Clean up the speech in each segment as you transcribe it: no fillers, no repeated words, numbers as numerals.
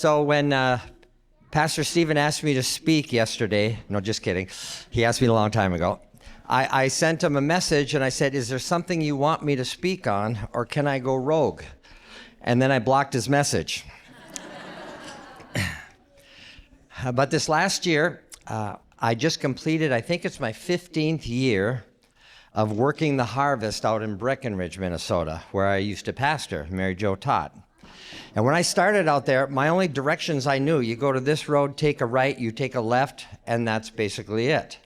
So when Pastor Stephen asked me to speak yesterday, no, just kidding. He asked me a long time ago. I sent him a message and I said, is there something you want me to speak on or can I go rogue? And then I blocked his message. But this last year, I just completed, I think it's my 15th year of working the harvest out in Breckenridge, Minnesota, where I used to pastor. Mary Jo taught. And when I started out there, my only directions I knew, you go to this road, take a right, you take a left, and that's basically it.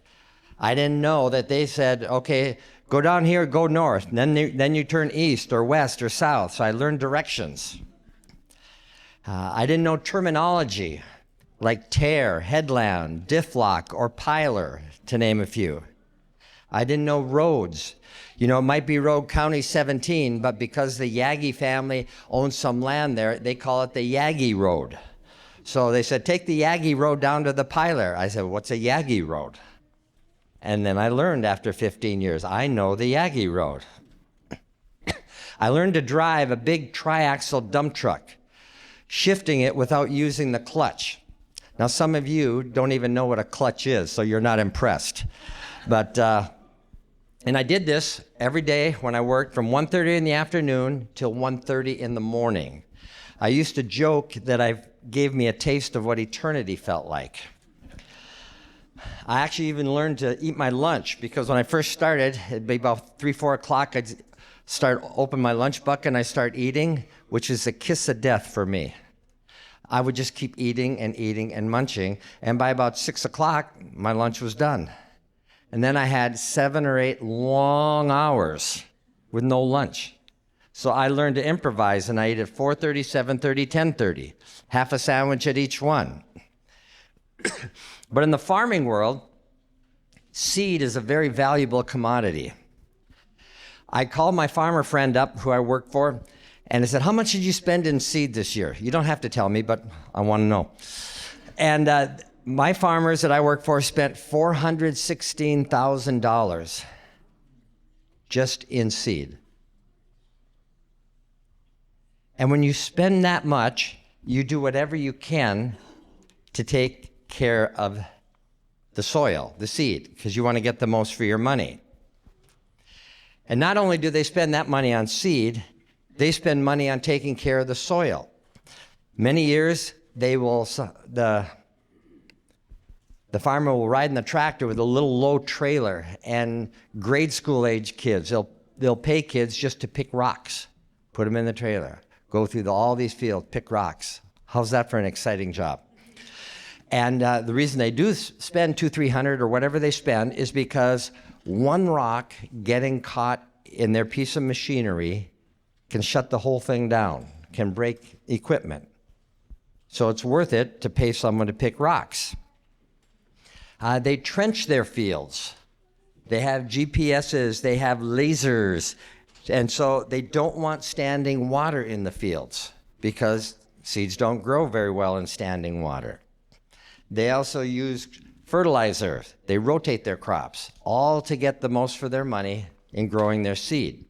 I didn't know that they said, okay, go down here, go north, and then you turn east or west or south. So I learned directions. I didn't know terminology like tear, headland, difflock, or piler, to name a few. I didn't know roads. You know, it might be Road County 17, but because the Yagi family owns some land there, they call it the Yagi Road. So they said, take the Yagi Road down to the Piler. I said, what's a Yagi Road? And then I learned after 15 years, I know the Yagi Road. I learned to drive a big triaxle dump truck, shifting it without using the clutch. Now, some of you don't even know what a clutch is, so you're not impressed. But, and I did this every day when I worked from 1:30 in the afternoon till 1:30 in the morning. I used to joke that I gave me a taste of what eternity felt like. I actually even learned to eat my lunch because when I first started, it'd be about 3, 4 o'clock, I'd open my lunch bucket and I start eating, which is a kiss of death for me. I would just keep eating and munching, and by about 6 o'clock, my lunch was done. And then I had 7 or 8 long hours with no lunch. So I learned to improvise, and I ate at 4:30, 7:30, 10:30, half a sandwich at each one. But in the farming world, seed is a very valuable commodity. I called my farmer friend up, who I work for, and I said, how much did you spend in seed this year? You don't have to tell me, but I want to know. And my farmers that I work for spent $416,000 just in seed. And when you spend that much, you do whatever you can to take care of the soil, the seed, because you want to get the most for your money. And not only do they spend that money on seed, they spend money on taking care of the soil. Many years, the farmer will ride in the tractor with a little low trailer, and grade school age kids, they'll pay kids just to pick rocks, put them in the trailer, go through all these fields, pick rocks. How's that for an exciting job? And the reason they do spend $200, $300 or whatever they spend is because one rock getting caught in their piece of machinery can shut the whole thing down, can break equipment. So it's worth it to pay someone to pick rocks. They trench their fields. They have GPSs, they have lasers, and so they don't want standing water in the fields because seeds don't grow very well in standing water. They also use fertilizer. They rotate their crops, all to get the most for their money in growing their seed.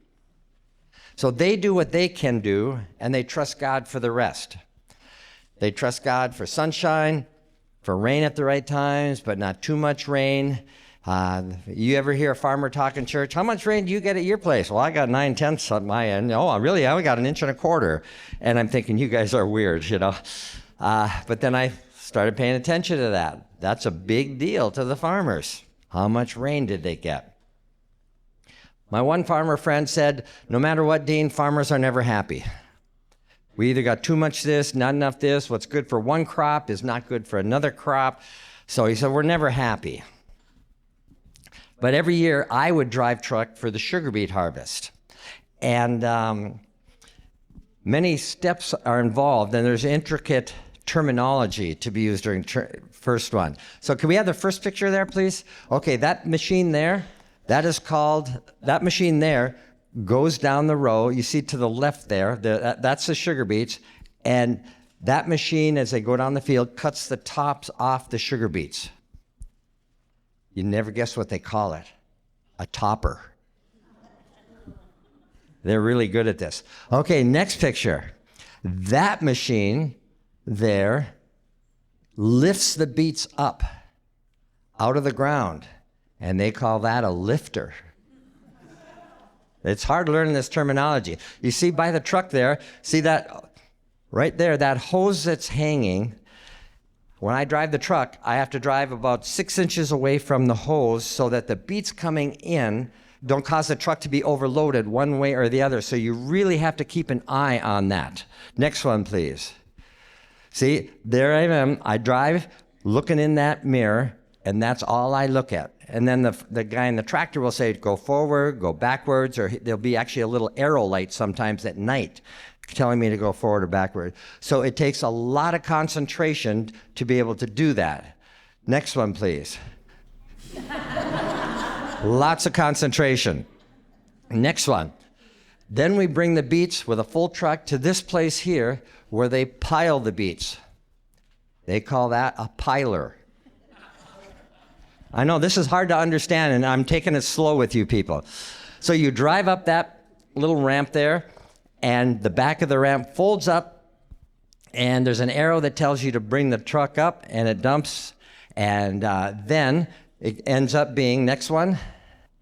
So they do what they can do, and they trust God for the rest. They trust God for sunshine, for rain at the right times, but not too much rain. You ever hear a farmer talk in church? How much rain do you get at your place? Well, I got 9/10 on my end. Oh, really? I only got 1.25 inches. And I'm thinking, you guys are weird, you know. But then I started paying attention to that. That's a big deal to the farmers. How much rain did they get? My one farmer friend said, no matter what, Dean, farmers are never happy. We either got too much this, not enough this. What's good for one crop is not good for another crop. So he said, we're never happy. But every year, I would drive truck for the sugar beet harvest. And many steps are involved, and there's intricate terminology to be used during first one. So can we have the first picture there, please? Okay, that machine there, that machine there goes down the row. You see to the left there, that's the sugar beets. And that machine, as they go down the field, cuts the tops off the sugar beets. You never guess what they call it. A topper. They're really good at this. Okay, next picture. That machine there lifts the beets up out of the ground, and they call that a lifter. It's hard learning this terminology. You see by the truck there, see that right there, that hose that's hanging. When I drive the truck, I have to drive about 6 inches away from the hose so that the beets coming in don't cause the truck to be overloaded one way or the other. So you really have to keep an eye on that. Next one, please. See, there I am. I drive looking in that mirror, and that's all I look at. And then the guy in the tractor will say, go forward, go backwards, or there'll be actually a little arrow light sometimes at night telling me to go forward or backward. So it takes a lot of concentration to be able to do that. Next one, please. Lots of concentration. Next one. Then we bring the beets with a full truck to this place here where they pile the beets. They call that a piler. I know this is hard to understand, and I'm taking it slow with you people. So you drive up that little ramp there, and the back of the ramp folds up, and there's an arrow that tells you to bring the truck up, and it dumps, and then it ends up being, next one,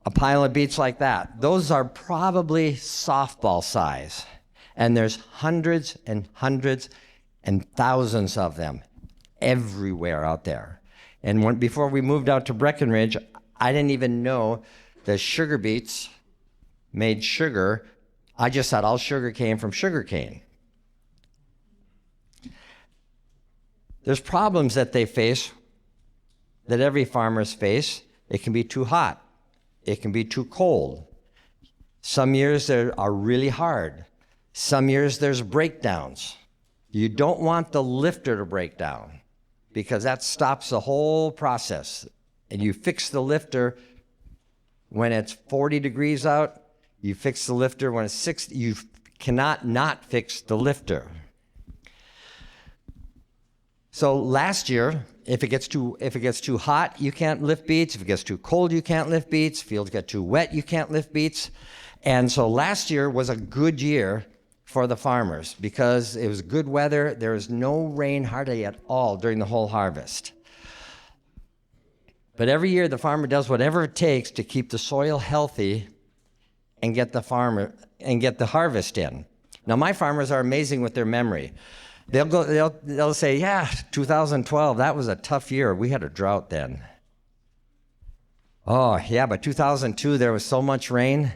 a pile of beets like that. Those are probably softball size, and there's hundreds and hundreds and thousands of them everywhere out there. And before we moved out to Breckenridge, I didn't even know that sugar beets made sugar. I just thought all sugar came from sugar cane. There's problems that they face, that every farmers face. It can be too hot. It can be too cold. Some years they are really hard. Some years there's breakdowns. You don't want the lifter to break down, because that stops the whole process. And you fix the lifter when it's 40 degrees out. You fix the lifter when it's 60. You cannot not fix the lifter. So last year, if it gets too hot, you can't lift beets. If it gets too cold, you can't lift beets. Fields get too wet, you can't lift beets. And so last year was a good year for the farmers because it was good weather. There was no rain hardly at all during the whole harvest. But every year the farmer does whatever it takes to keep the soil healthy and get the harvest in. Now my farmers are amazing with their memory. They'll say, yeah, 2012, that was a tough year. We had a drought then. Oh, yeah, but 2002, there was so much rain.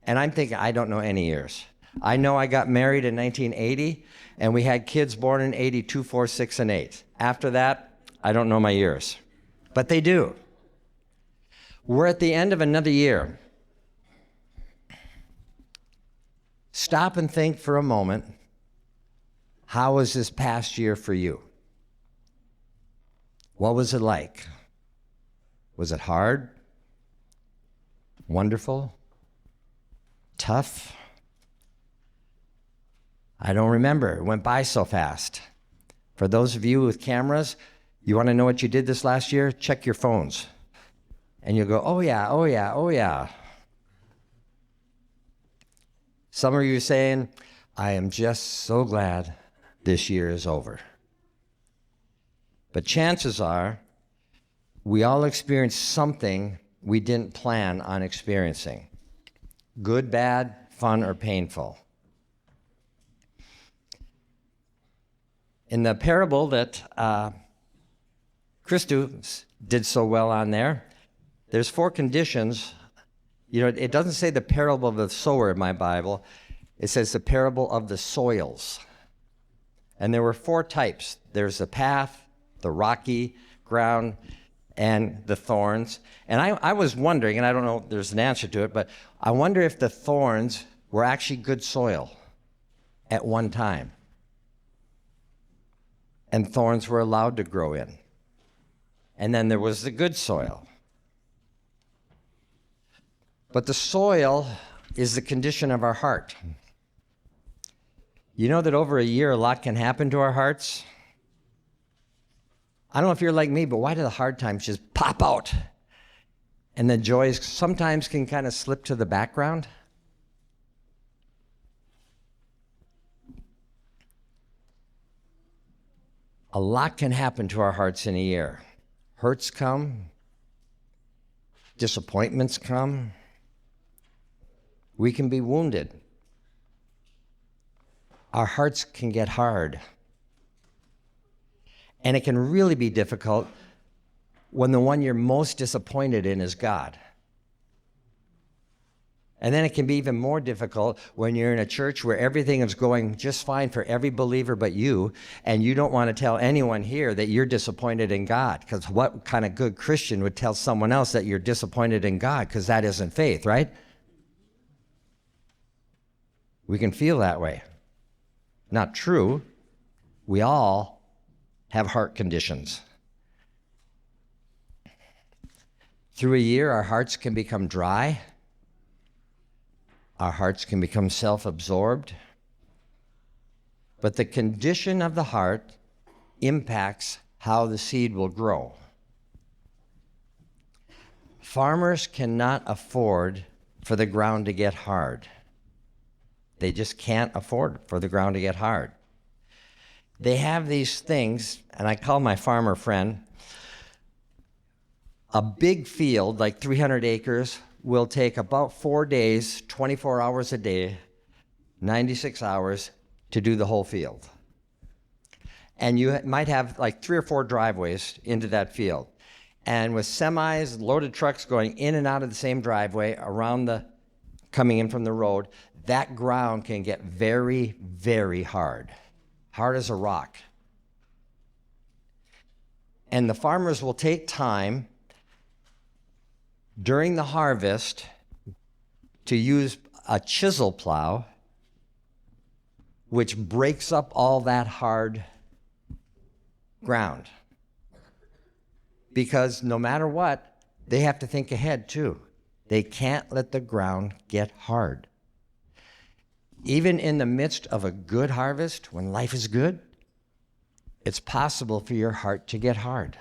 And I'm thinking, I don't know any years. I know I got married in 1980, and we had kids born in 82, 4, 6, and 8. After that, I don't know my years. But they do. We're at the end of another year. Stop and think for a moment. How was this past year for you? What was it like? Was it hard? Wonderful? Tough? I don't remember. It went by so fast. For those of you with cameras, you want to know what you did this last year? Check your phones. And you'll go, oh yeah, oh yeah, oh yeah. Some of you are saying, I am just so glad this year is over. But chances are, we all experience something we didn't plan on experiencing. Good, bad, fun, or painful. In the parable that Christu did so well on there's 4 conditions. You know, it doesn't say the parable of the sower in my Bible. It says the parable of the soils. And there were 4 types. There's the path, the rocky ground, and the thorns. And I was wondering, and I don't know if there's an answer to it, but I wonder if the thorns were actually good soil at one time. And thorns were allowed to grow in. And then there was the good soil. But the soil is the condition of our heart. You know that over a year, a lot can happen to our hearts? I don't know if you're like me, but why do the hard times just pop out? And the joys sometimes can kind of slip to the background? A lot can happen to our hearts in a year. Hurts come, disappointments come, we can be wounded. Our hearts can get hard. And it can really be difficult when the one you're most disappointed in is God. And then it can be even more difficult when you're in a church where everything is going just fine for every believer but you, and you don't want to tell anyone here that you're disappointed in God, because what kind of good Christian would tell someone else that you're disappointed in God? Because that isn't faith, right? We can feel that way. Not true. We all have heart conditions. Through a year, our hearts can become dry. Our hearts can become self-absorbed. But the condition of the heart impacts how the seed will grow. Farmers cannot afford for the ground to get hard. They just can't afford for the ground to get hard. They have these things, and I call my farmer friend, a big field, like 300 acres, will take about 4 days, 24 hours a day, 96 hours to do the whole field. And you might have like 3 or 4 driveways into that field. And with semis, loaded trucks going in and out of the same driveway coming in from the road, that ground can get very, very hard. Hard as a rock. And the farmers will take time during the harvest to use a chisel plow, which breaks up all that hard ground. Because no matter what, they have to think ahead too. They can't let the ground get hard. Even in the midst of a good harvest, when life is good, it's possible for your heart to get hard.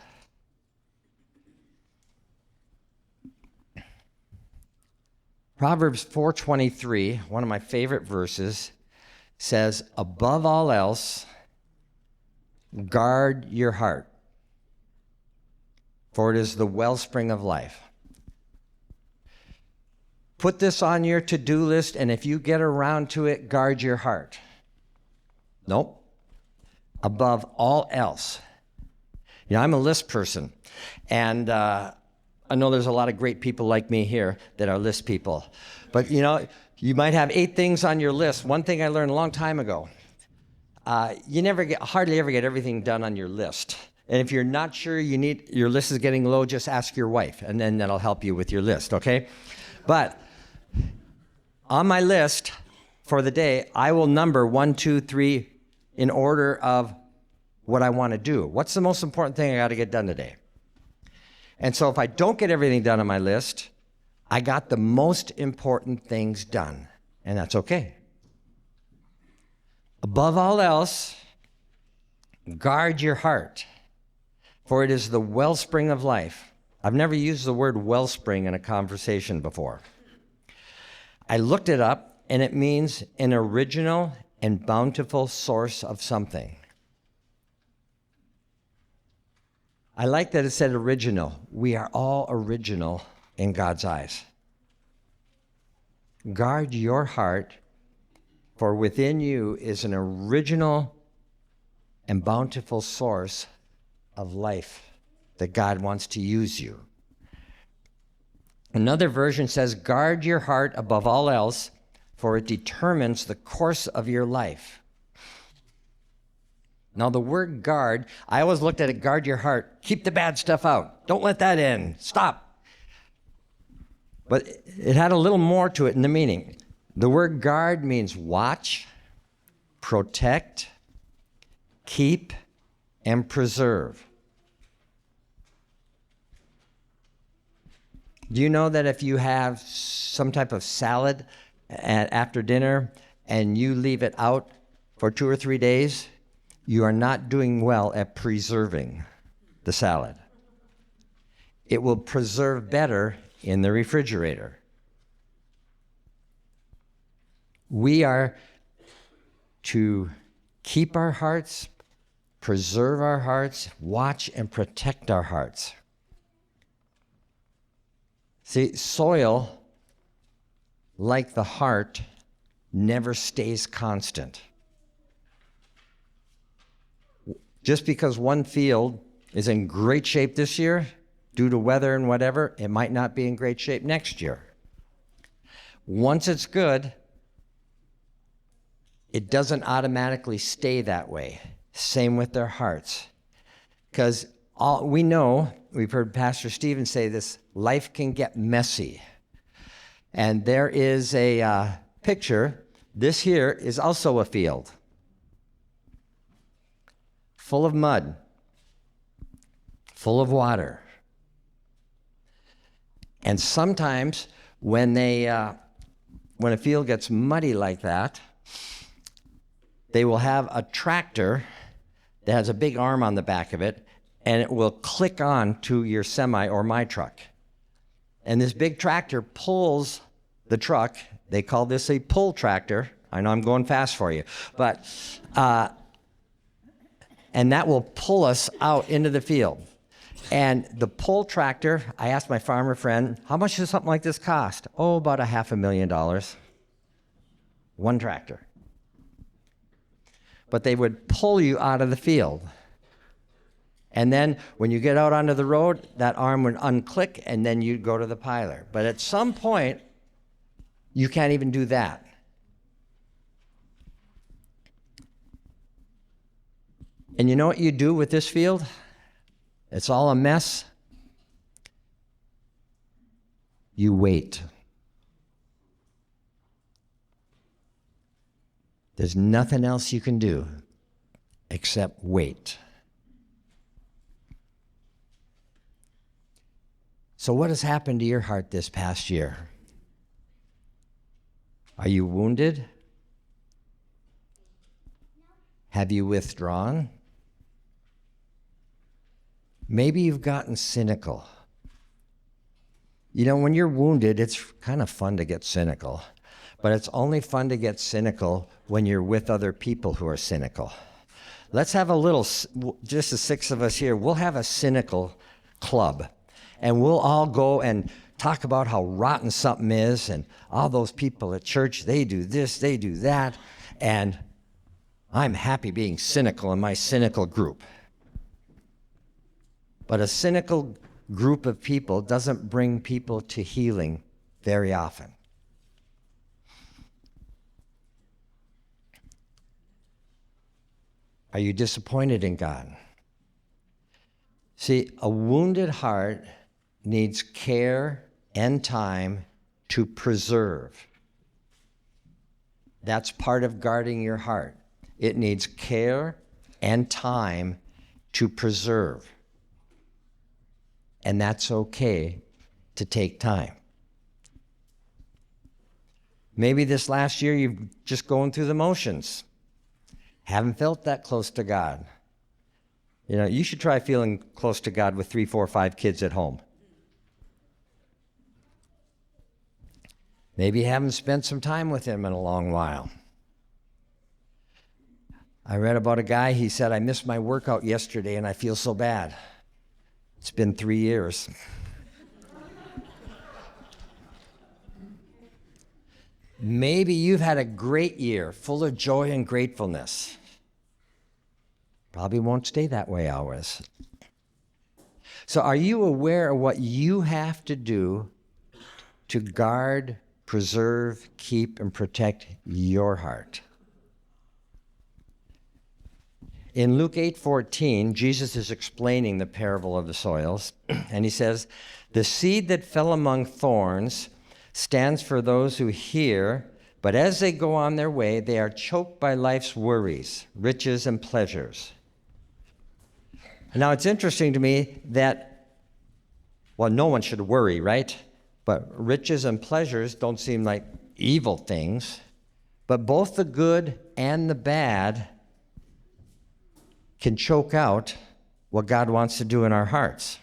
Proverbs 4:23, one of my favorite verses, says, above all else, guard your heart, for it is the wellspring of life. Put this on your to-do list, and if you get around to it, guard your heart. Nope. Above all else. You know, I'm a list person, and I know there's a lot of great people like me here that are list people. But, you know, you might have 8 things on your list. One thing I learned a long time ago, you hardly ever get everything done on your list. And if you're not sure your list is getting low, just ask your wife, and then that'll help you with your list, okay? But on my list for the day, I will number 1, 2, 3 in order of what I want to do. What's the most important thing I got to get done today? And so if I don't get everything done on my list, I got the most important things done, and that's okay. Above all else, guard your heart, for it is the wellspring of life. I've never used the word wellspring in a conversation before. I looked it up, and it means an original and bountiful source of something. I like that it said original. We are all original in God's eyes. Guard your heart, for within you is an original and bountiful source of life that God wants to use you. Another version says, guard your heart above all else, for it determines the course of your life. Now, the word guard, I always looked at it, guard your heart. Keep the bad stuff out. Don't let that in. Stop. But it had a little more to it in the meaning. The word guard means watch, protect, keep, and preserve. Do you know that if you have some type of salad after dinner and you leave it out for 2 or 3 days, you are not doing well at preserving the salad. It will preserve better in the refrigerator. We are to keep our hearts, preserve our hearts, watch and protect our hearts. See, soil, like the heart, never stays constant. Just because one field is in great shape this year, due to weather and whatever, it might not be in great shape next year. Once it's good, it doesn't automatically stay that way. Same with their hearts. Because we know, we've heard Pastor Stephen say this, life can get messy. And there is a picture. This here is also a field full of mud, full of water. And sometimes when a field gets muddy like that, they will have a tractor that has a big arm on the back of it, and it will click on to your semi or my truck. And this big tractor pulls the truck. They call this a pull tractor. I know I'm going fast for you, but and that will pull us out into the field. And the pull tractor, I asked my farmer friend, how much does something like this cost? Oh, about $500,000. One tractor. But they would pull you out of the field. And then when you get out onto the road, that arm would unclick, and then you'd go to the piler. But at some point, you can't even do that. And you know what you do with this field? It's all a mess. You wait. There's nothing else you can do except wait. So what has happened to your heart this past year? Are you wounded? Have you withdrawn? Maybe you've gotten cynical. You know, when you're wounded, it's kind of fun to get cynical. But it's only fun to get cynical when you're with other people who are cynical. Let's have a little, just the 6 of us here, we'll have a cynical club. And we'll all go and talk about how rotten something is, and all those people at church, they do this, they do that. And I'm happy being cynical in my cynical group. But a cynical group of people doesn't bring people to healing very often. Are you disappointed in God? See, a wounded heart needs care and time to preserve. That's part of guarding your heart. It needs care and time to preserve. And that's okay to take time. Maybe this last year you've just going through the motions. Haven't felt that close to God. You know, you should try feeling close to God with 3, 4, 5 kids at home. Maybe you haven't spent some time with Him in a long while. I read about a guy, he said, I missed my workout yesterday and I feel so bad. It's been 3 years. Maybe you've had a great year, full of joy and gratefulness. Probably won't stay that way always. So are you aware of what you have to do to guard, preserve, keep, and protect your heart? In Luke 8:14, Jesus is explaining the parable of the soils, and he says, the seed that fell among thorns stands for those who hear, but as they go on their way, they are choked by life's worries, riches, and pleasures. Now, it's interesting to me that, well, no one should worry, right? But riches and pleasures don't seem like evil things, but both the good and the bad can choke out what God wants to do in our hearts.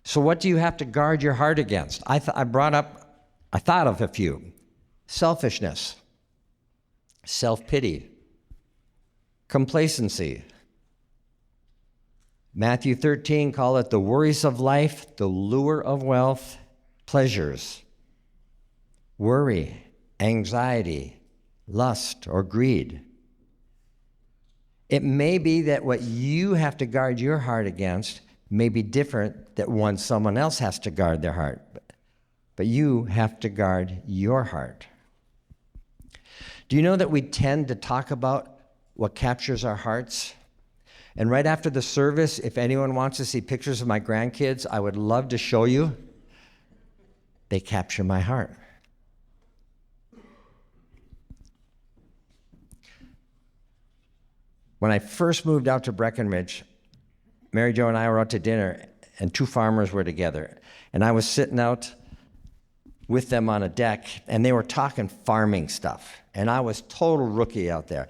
So what do you have to guard your heart against? I thought of a few. Selfishness, self-pity, complacency, Matthew 13, call it the worries of life, the lure of wealth, pleasures, worry, anxiety, lust, or greed. It may be that what you have to guard your heart against may be different than one someone else has to guard their heart. But you have to guard your heart. Do you know that we tend to talk about what captures our hearts? And right after the service, if anyone wants to see pictures of my grandkids, I would love to show you. They capture my heart. When I first moved out to Breckenridge, Mary Jo and I were out to dinner, and two farmers were together. And I was sitting out with them on a deck, and they were talking farming stuff. And I was total rookie out there.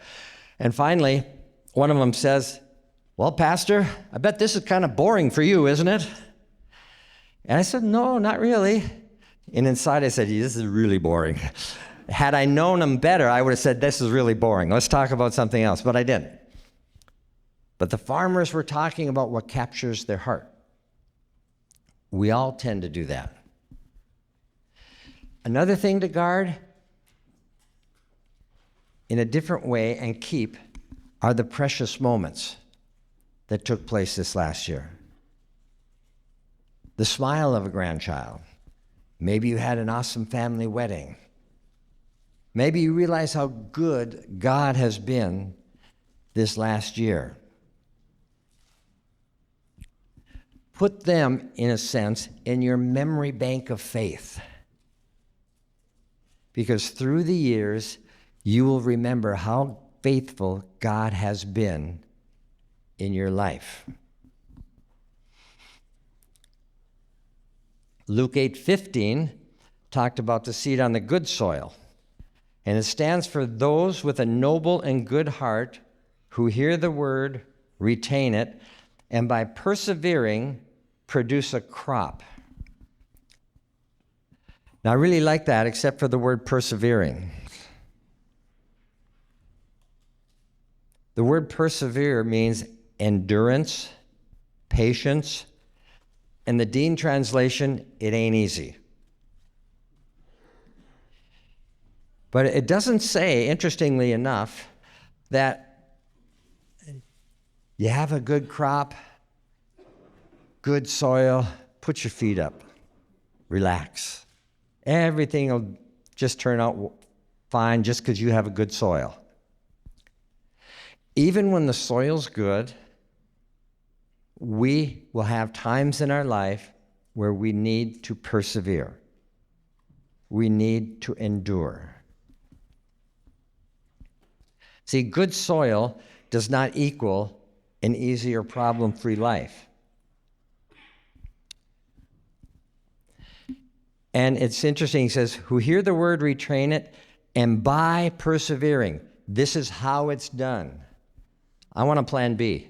And finally, one of them says, "Well, Pastor, I bet this is kind of boring for you, isn't it?" And I said, "No, not really." And inside I said, "This is really boring." Had I known them better, I would have said, "This is really boring. Let's talk about something else." But I didn't. But the farmers were talking about what captures their heart. We all tend to do that. Another thing to guard in a different way and keep are the precious moments that took place this last year. The smile of a grandchild. Maybe you had an awesome family wedding. Maybe you realize how good God has been this last year. Put them, in a sense, in your memory bank of faith. Because through the years, you will remember how faithful God has been in your life. Luke 8:15 talked about the seed on the good soil. And it stands for those with a noble and good heart who hear the word, retain it, and by persevering, produce a crop. Now, I really like that, except for the word persevering. The word persevere means endurance, patience, and the Dean translation, it ain't easy. But it doesn't say, interestingly enough, that you have a good crop, good soil, put your feet up, relax. Everything will just turn out fine just because you have a good soil. Even when the soil's good, we will have times in our life where we need to persevere. We need to endure. See, good soil does not equal an easy or problem-free life. And it's interesting, he says, who hear the word, retrain it, and by persevering, this is how it's done. I want a plan B.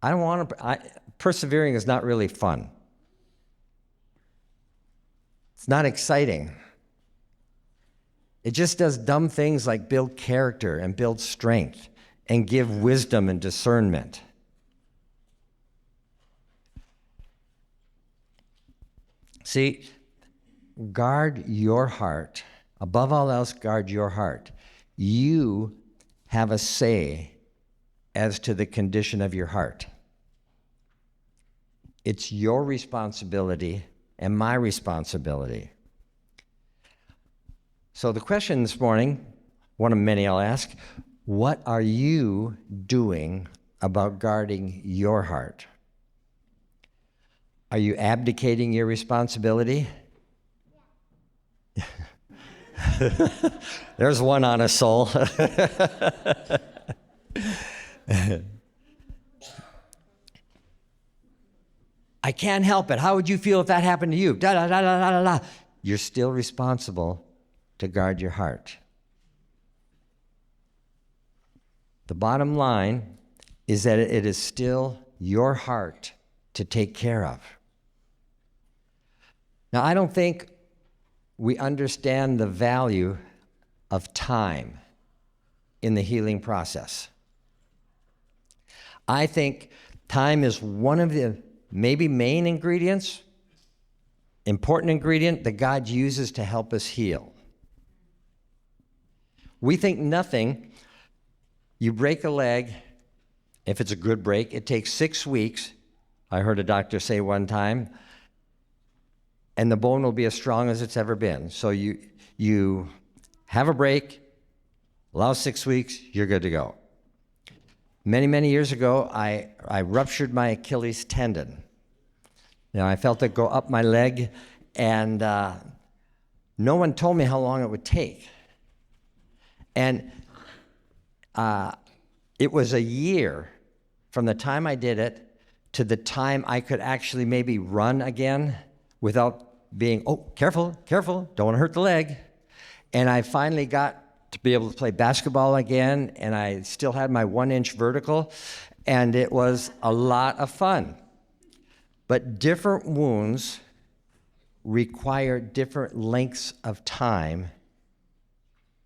I don't want to, persevering is not really fun. It's not exciting. It just does dumb things like build character and build strength and give wisdom and discernment. See, guard your heart. Above all else, guard your heart. You have a say as to the condition of your heart. It's your responsibility and my responsibility. So the question this morning, one of many I'll ask, what are you doing about guarding your heart? Are you abdicating your responsibility? There's one honest soul. I can't help it. How would you feel if that happened to you? Da, da, da, da, da, da. You're still responsible to guard your heart. The bottom line is that it is still your heart to take care of. Now, I don't think we understand the value of time in the healing process. I think Time is one of the maybe main ingredients, important ingredient that God uses to help us heal. We think nothing. You break a leg, if it's a good break, it takes 6 weeks. I heard a doctor say one time, and the bone will be as strong as it's ever been. So you have a break, allow 6 weeks, you're good to go. Many, many years ago, I ruptured my Achilles tendon. Now, I felt it go up my leg, and no one told me how long it would take. And it was a year from the time I did it to the time I could actually maybe run again without being, oh, careful, careful, don't want to hurt the leg. And I finally got to be able to play basketball again, and I still had my 1-inch vertical, and it was a lot of fun. But different wounds require different lengths of time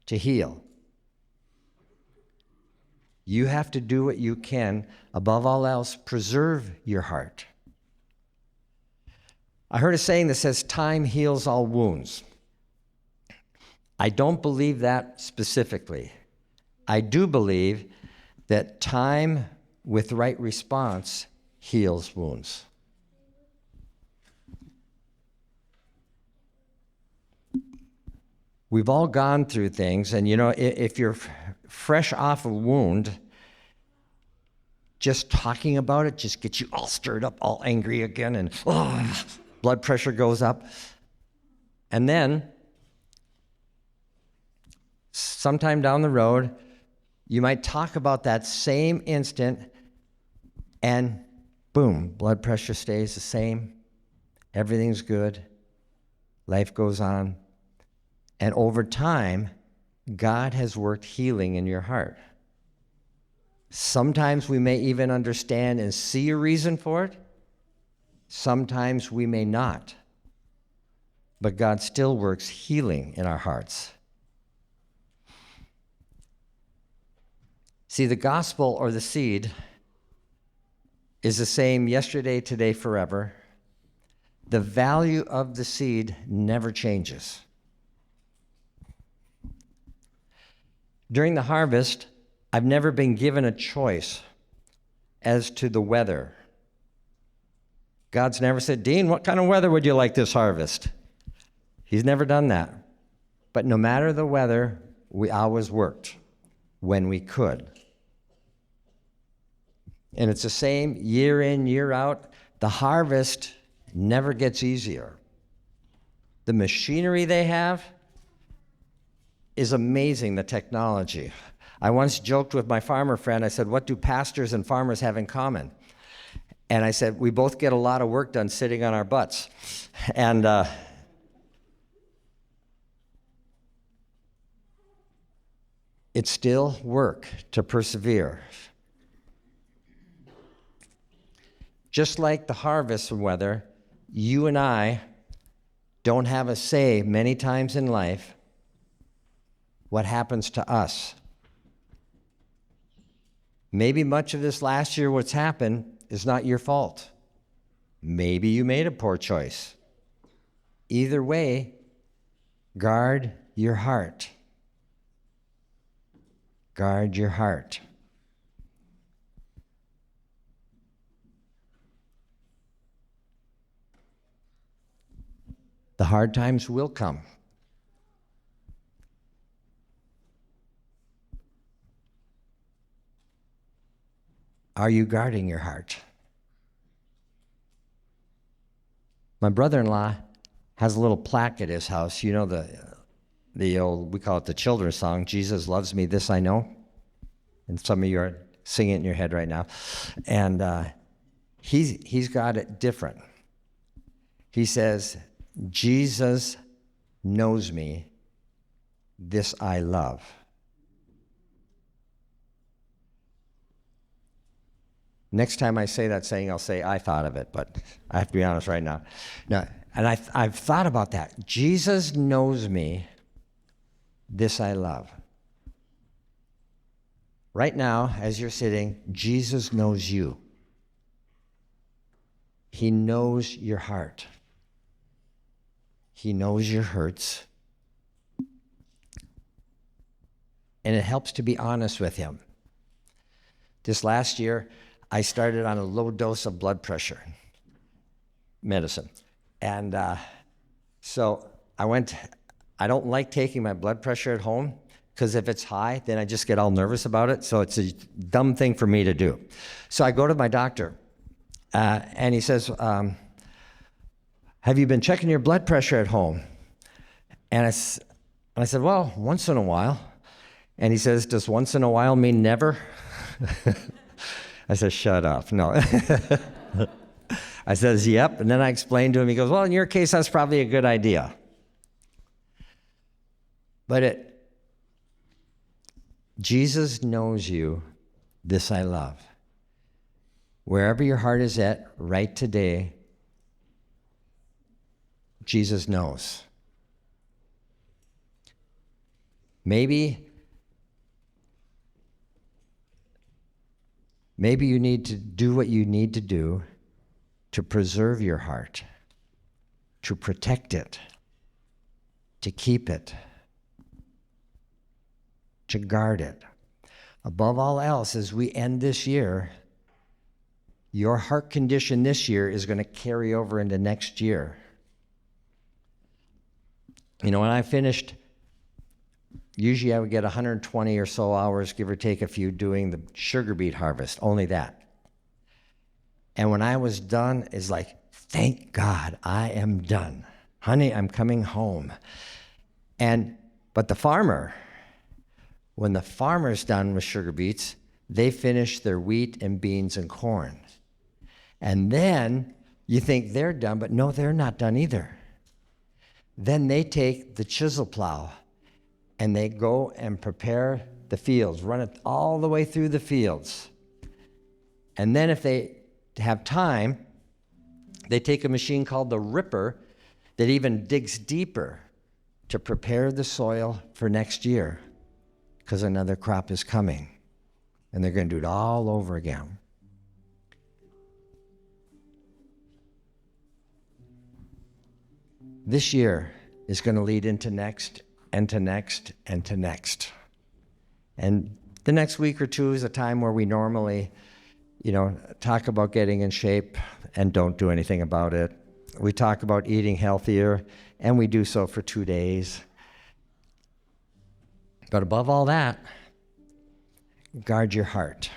to heal. You have to do what you can. Above all else, preserve your heart. I heard a saying that says, time heals all wounds. I don't believe that specifically. I do believe that time with right response heals wounds. We've all gone through things, and if you're fresh off a wound, just talking about it just gets you all stirred up, all angry again, and blood pressure goes up. And then, sometime down the road, you might talk about that same instant, and boom, blood pressure stays the same, everything's good, life goes on. And over time, God has worked healing in your heart. Sometimes we may even understand and see a reason for it. Sometimes we may not. But God still works healing in our hearts. See, the gospel or the seed is the same yesterday, today, forever. The value of the seed never changes. During the harvest, I've never been given a choice as to the weather. God's never said, Dean, what kind of weather would you like this harvest? He's never done that. But no matter the weather, we always worked when we could. And it's the same year in, year out. The harvest never gets easier. The machinery they have is amazing, the technology. I once joked with my farmer friend, I said, what do pastors and farmers have in common? And I said, we both get a lot of work done sitting on our butts. And it's still work to persevere. Just like the harvest weather, you and I don't have a say many times in life what happens to us. Maybe much of this last year, what's happened is not your fault. Maybe you made a poor choice. Either way, guard your heart. Guard your heart. The hard times will come. Are you guarding your heart? My brother-in-law has a little plaque at his house. You know the old, we call it the children's song, Jesus Loves Me, This I Know. And some of you are singing it in your head right now. And he's got it different. He says, Jesus knows me, this I love. Next time I say that saying, I'll say, I thought of it, but I have to be honest right now. And I've thought about that. Jesus knows me, this I love. Right now, as you're sitting, Jesus knows you. He knows your heart. He knows your hurts. And it helps to be honest with him. This last year, I started on a low dose of blood pressure medicine. And so I don't like taking my blood pressure at home, because if it's high, then I just get all nervous about it. So it's a dumb thing for me to do. So I go to my doctor, and he says, have you been checking your blood pressure at home? And I said, well, once in a while. And he says, does once in a while mean never? I said, shut up. No. I says, yep. And then I explained to him. He goes, well, in your case, that's probably a good idea. But Jesus knows you. This I love. Wherever your heart is at right today, Jesus knows. Maybe you need to do what you need to do to preserve your heart, to protect it, to keep it, to guard it. Above all else, as we end this year, your heart condition this year is going to carry over into next year. You know, when I finished, usually I would get 120 or so hours, give or take a few, doing the sugar beet harvest, only that. And when I was done, it's like, thank God I am done. Honey, I'm coming home. But the farmer, when the farmer's done with sugar beets, they finish their wheat and beans and corn. And then you think they're done, but no, they're not done either. Then they take the chisel plow and they go and prepare the fields, run it all the way through the fields. And then if they have time, they take a machine called the ripper that even digs deeper to prepare the soil for next year, because another crop is coming. And they're going to do it all over again. This year is going to lead into next, and to next, and to next. And the next week or two is a time where we normally, talk about getting in shape and don't do anything about it. We talk about eating healthier, and we do so for 2 days. But above all that, guard your heart.